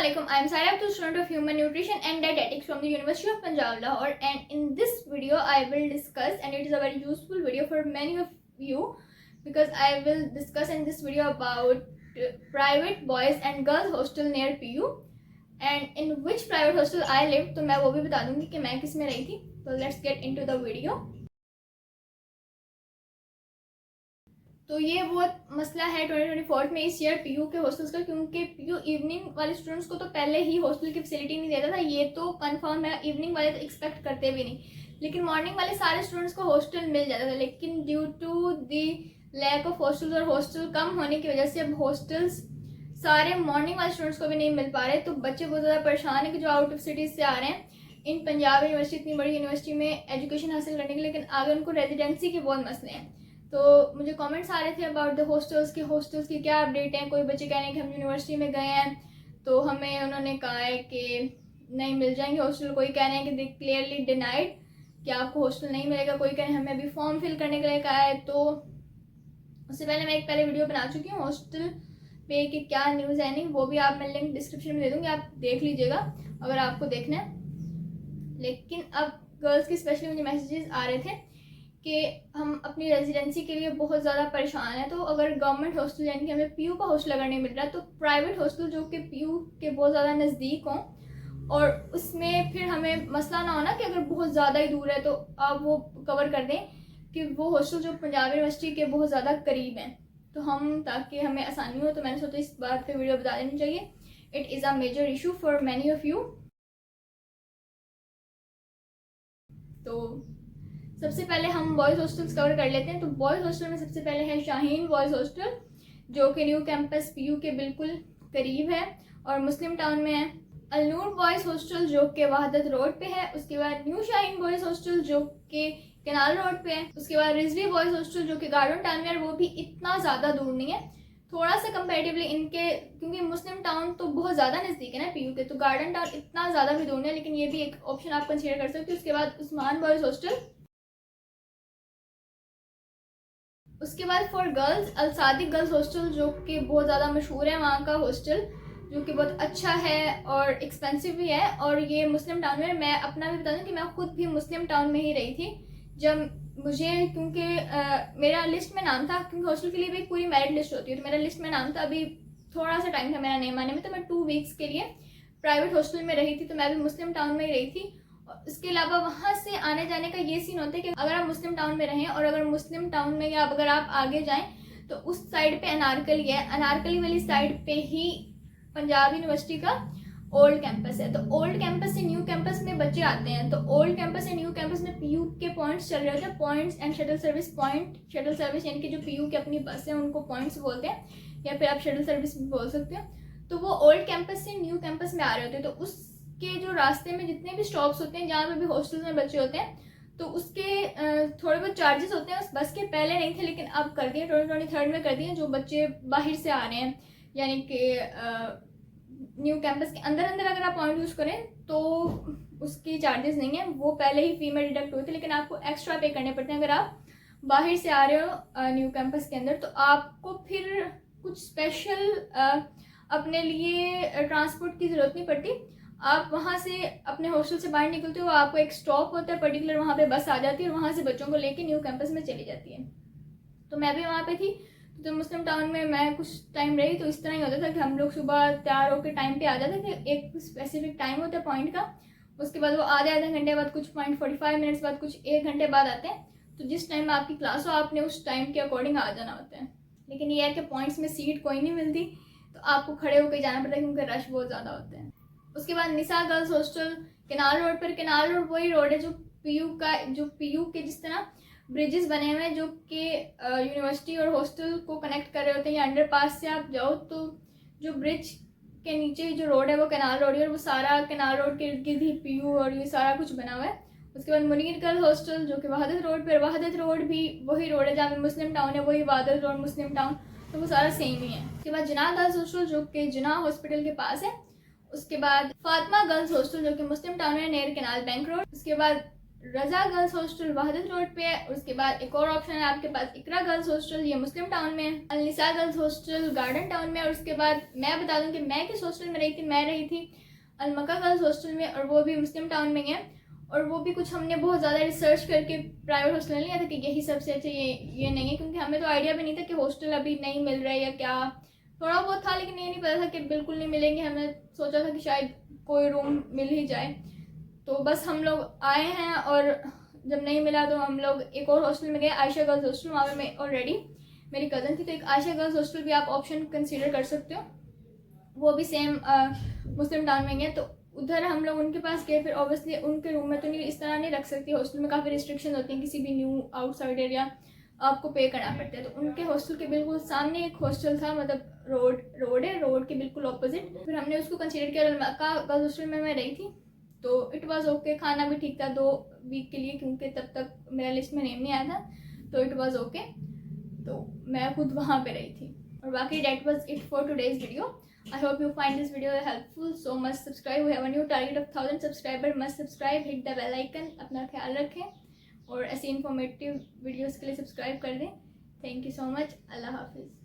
Assalamualaikum. I am Saira Abdul, student of Human Nutrition and Dietetics from the University of Punjab, Lahore. And in this video, I will discuss, and it is a very useful video for many of you, because I will discuss in this video about private boys and girls hostel near PU, and in which private hostel I lived. तो मैं वो भी बता दूंगी कि मैं किस में रही थी. So let's get into the video. तो ये बहुत मसला है 2024 में इस ईयर पीयू के हॉस्टल्स का, क्योंकि पीयू इवनिंग वाले स्टूडेंट्स को तो पहले ही हॉस्टल की फैसिलिटी नहीं देता था. ये तो कंफर्म है, इवनिंग वाले तो एक्सपेक्ट करते भी नहीं, लेकिन मॉर्निंग वाले सारे स्टूडेंट्स को हॉस्टल मिल जाता था. लेकिन due to the lack of hostels और हॉस्टल कम होने की वजह से अब हॉस्टल्स सारे मॉर्निंग वाले स्टूडेंट्स को भी नहीं मिल पा रहे. तो बच्चे बहुत ज़्यादा परेशान है कि जो आउट ऑफ सिटीज़ से आ रहे हैं इन पंजाब यूनिवर्सिटी, इतनी बड़ी यूनिवर्सिटी में एजुकेशन हासिल करने के लिए, लेकिन आगे उनको रेजिडेंसी के बहुत मसले हैं. तो मुझे कमेंट्स आ रहे थे अबाउट द हॉस्टल्स की क्या अपडेट है. कोई बच्चे कह रहे हैं कि हम यूनिवर्सिटी में गए हैं तो हमें उन्होंने कहा है कि नहीं मिल जाएंगे हॉस्टल. कोई कह रहे हैं कि दे क्लियरली डिनाइड कि आपको हॉस्टल नहीं मिलेगा. कोई कह रहे हैं हमें अभी फॉर्म फिल करने के लिए कहा है. तो उससे पहले मैं एक पहले वीडियो बना चुकी हूँ हॉस्टल पे कि क्या न्यूज़ है नहीं, वो भी आप मैं लिंक डिस्क्रिप्शन में दे दूँगी, आप देख लीजिएगा अगर आपको देखना है. लेकिन अब गर्ल्स की स्पेशली मुझे मैसेजेस आ रहे थे कि हम अपनी रेजिडेंसी के लिए बहुत ज़्यादा परेशान हैं. तो अगर गवर्नमेंट हॉस्टल यानी कि हमें पीयू का हॉस्टल अगर नहीं मिल रहा, तो प्राइवेट हॉस्टल जो कि पीयू के बहुत ज़्यादा नज़दीक हों, और उसमें फिर हमें मसला ना हो ना कि अगर बहुत ज़्यादा ही दूर है तो आप वो कवर कर दें कि वो हॉस्टल जो पंजाब यूनिवर्सिटी के बहुत ज़्यादा करीब हैं, तो हम ताकि हमें आसानी हो. तो मैंने सोचा इस बात पर वीडियो बता देनी चाहिए. It is a major issue for many of you. तो सबसे पहले हम बॉयज़ हॉस्टल्स कवर कर लेते हैं. तो बॉयज़ हॉस्टल में सबसे पहले है शाहीन बॉयज़ हॉस्टल, जो कि न्यू कैंपस पीयू के बिल्कुल करीब है और मुस्लिम टाउन में है. अलनूर बॉयज़ हॉस्टल जो कि वहादत रोड पे है. उसके बाद न्यू शाहीन बॉयज़ हॉस्टल जो कि कैनाल रोड पे है. उसके बाद रिजवी बॉयज़ हॉस्टल जो कि गार्डन टाउन में है. वो भी इतना ज़्यादा दूर नहीं है, थोड़ा सा कंपेरेटिवली इनके, क्योंकि मुस्लिम टाउन तो बहुत ज़्यादा नज़दीक है ना पीयू के, तो गार्डन टाउन इतना ज़्यादा भी दूर नहीं है, लेकिन ये भी एक ऑप्शन आप कंसीडर कर सकते हो. उसके बाद उस्मान बॉयज़ हॉस्टल. उसके बाद फॉर गर्ल्स अलसादिक गर्ल्स हॉस्टल जो कि बहुत ज़्यादा मशहूर है वहाँ का हॉस्टल, जो कि बहुत अच्छा है और एक्सपेंसिव भी है, और ये मुस्लिम टाउन में. मैं अपना भी बता दूँ कि मैं खुद भी मुस्लिम टाउन में ही रही थी जब मुझे, क्योंकि मेरा लिस्ट में नाम था, क्योंकि हॉस्टल के लिए भी एक पूरी मेरिट लिस्ट होती है, तो मेरा लिस्ट में नाम था. अभी थोड़ा सा टाइम था मेरा नेम आने में, तो मैं 2 वीक्स के लिए प्राइवेट हॉस्टल में रही थी. तो मैं भी मुस्लिम टाउन में ही रही थी. इसके अलावा वहाँ से आने जाने का ये सीन होता है कि अगर आप मुस्लिम टाउन में रहें, और अगर मुस्लिम टाउन में या अगर आप आगे जाएं, तो उस साइड पे अनारकली है. अनारकली वाली साइड पे ही पंजाब यूनिवर्सिटी का ओल्ड कैंपस है. तो ओल्ड कैंपस से न्यू कैंपस में बच्चे आते हैं. तो ओल्ड कैंपस से न्यू कैंपस में पीयू के पॉइंट्स चल रहे होते हैं. Points and shuttle service. Point shuttle service यानी कि जो पीयू की अपनी बस है उनको पॉइंट्स बोलते हैं, या फिर आप शटल सर्विस भी बोल सकते हो. तो वो ओल्ड कैंपस से न्यू कैंपस में आ रहे होते हैं. तो उस के जो रास्ते में जितने भी स्टॉप्स होते हैं जहाँ पे भी हॉस्टल्स में बच्चे होते हैं, तो उसके थोड़े बहुत चार्जेस होते हैं. उस बस के पहले नहीं थे, लेकिन अब कर दिए 2023 में कर दिए. जो बच्चे बाहर से आ रहे हैं, यानी कि न्यू कैंपस के अंदर अगर आप पॉइंट यूज़ करें तो उसकी चार्जेस नहीं है, वो पहले ही फी में डिडक्ट हुए थे, लेकिन आपको एक्स्ट्रा पे करने पड़ते हैं. अगर आप बाहर से आ रहे हो न्यू कैंपस के अंदर, तो आपको फिर कुछ स्पेशल अपने लिए ट्रांसपोर्ट की ज़रूरत नहीं पड़ती. आप वहाँ से अपने हॉस्टल से बाहर निकलते हो, आपको एक स्टॉप होता है पर्टिकुलर, वहाँ पे बस आ जाती है और वहाँ से बच्चों को लेके न्यू कैंपस में चली जाती है. तो मैं भी वहाँ पे थी. तो मुस्लिम टाउन में मैं कुछ टाइम रही, तो इस तरह ही होता था कि हम लोग सुबह तैयार होकर टाइम पे आ जाते थे. एक स्पेसिफिक टाइम होता है पॉइंट का, उसके बाद वो आधे घंटे बाद, कुछ पॉइंट 45 मिनट्स बाद, कुछ 1 घंटे बाद आते हैं. तो जिस टाइम में आपकी क्लास हो आपने उस टाइम के अकॉर्डिंग आ जाना होता है. लेकिन ये है कि पॉइंट्स में सीट कोई नहीं मिलती, तो आपको खड़े होकर जाना पड़ता है क्योंकि रश बहुत ज़्यादा होता है. उसके बाद निसा गर्ल्स हॉस्टल कैनाल रोड पर. कैनाल रोड वही रोड है जो पीयू के जिस तरह ब्रिजेस बने हुए हैं जो कि यूनिवर्सिटी और हॉस्टल को कनेक्ट कर रहे होते हैं, या अंडर पास से आप जाओ तो जो ब्रिज के नीचे जो रोड है वो कैनाल रोड है, और वो सारा कैनाल रोड के इर्द गिर्द ही पीयू और ये सारा कुछ बना हुआ है. उसके बाद मुनीर गर्ल्स हॉस्टल जो कि वहादत रोड पर. वहादत रोड भी वही रोड है जहाँ पे मुस्लिम टाउन है, वही वहादत रोड मुस्लिम टाउन, तो वो सारा सेम ही है. उसके बाद जिना गर्ल्स हॉस्टल जो कि जिना हॉस्पिटल के पास है. उसके बाद फातिमा गर्ल्स हॉस्टल जो कि मुस्लिम टाउन है नियर कैनाल बैंक रोड. उसके बाद रज़ा गर्ल्स हॉस्टल वहदत रोड पे है। उसके बाद एक और ऑप्शन है आपके पास इकरा गर्ल्स हॉस्टल, ये मुस्लिम टाउन में है। अलनिसा गर्ल्स हॉस्टल गार्डन टाउन में है। और उसके बाद मैं बता दूं कि मैं किस हॉस्टल में रही थी, मैं रही थी अलमका गर्ल्स हॉस्टल में, और वो भी मुस्लिम टाउन में है। और वो भी कुछ हमने बहुत ज़्यादा रिसर्च करके प्राइवेट हॉस्टल नहीं लिया था कि यही सबसे अच्छा ये नहीं है, क्योंकि हमें तो आइडिया भी नहीं था कि हॉस्टल अभी नहीं मिल रहा है या क्या, थोड़ा बहुत था लेकिन ये नहीं पता था कि बिल्कुल नहीं मिलेंगे। हमने सोचा था कि शायद कोई रूम मिल ही जाए। तो बस हम लोग आए हैं और जब नहीं मिला तो हम लोग एक और हॉस्टल में गए, आयशा गर्ल्स हॉस्टल। वहाँ पे मैं ऑलरेडी मेरी कज़न थी, तो एक आयशा गर्ल्स हॉस्टल भी आप ऑप्शन कंसीडर कर सकते हो, वो भी सेम मुस्लिम टाउन में गए। तो उधर हम लोग उनके पास गए। फिर ऑब्वियसली उनके रूम में तो नहीं इस तरह नहीं रख सकती, हॉस्टल में काफ़ी रिस्ट्रिक्शन होती हैं, किसी भी न्यू आउटसाइडर या आपको पे करना पड़ता है। तो उनके हॉस्टल के बिल्कुल सामने एक हॉस्टल था, मतलब रोड के बिल्कुल ऑपोजिट। फिर हमने उसको कंसीडर किया। गर्ल्स हॉस्टल में मैं रही थी, तो इट वाज ओके, खाना भी ठीक था 2 वीक के लिए, क्योंकि तब तक मेरा लिस्ट में नेम नहीं आया था, तो इट वाज ओके। तो मैं खुद वहाँ पे रही थी। और बाकी that was it for today's video. I hope you find this video helpful, so must subscribe. We have a new target of 1000 subscriber, must subscribe, hit the bell icon. अपना ख्याल रखें और ऐसे इन्फॉर्मेटिव वीडियोज़ के लिए subscribe कर दें। Thank you so much, अल्लाह हाफिज़।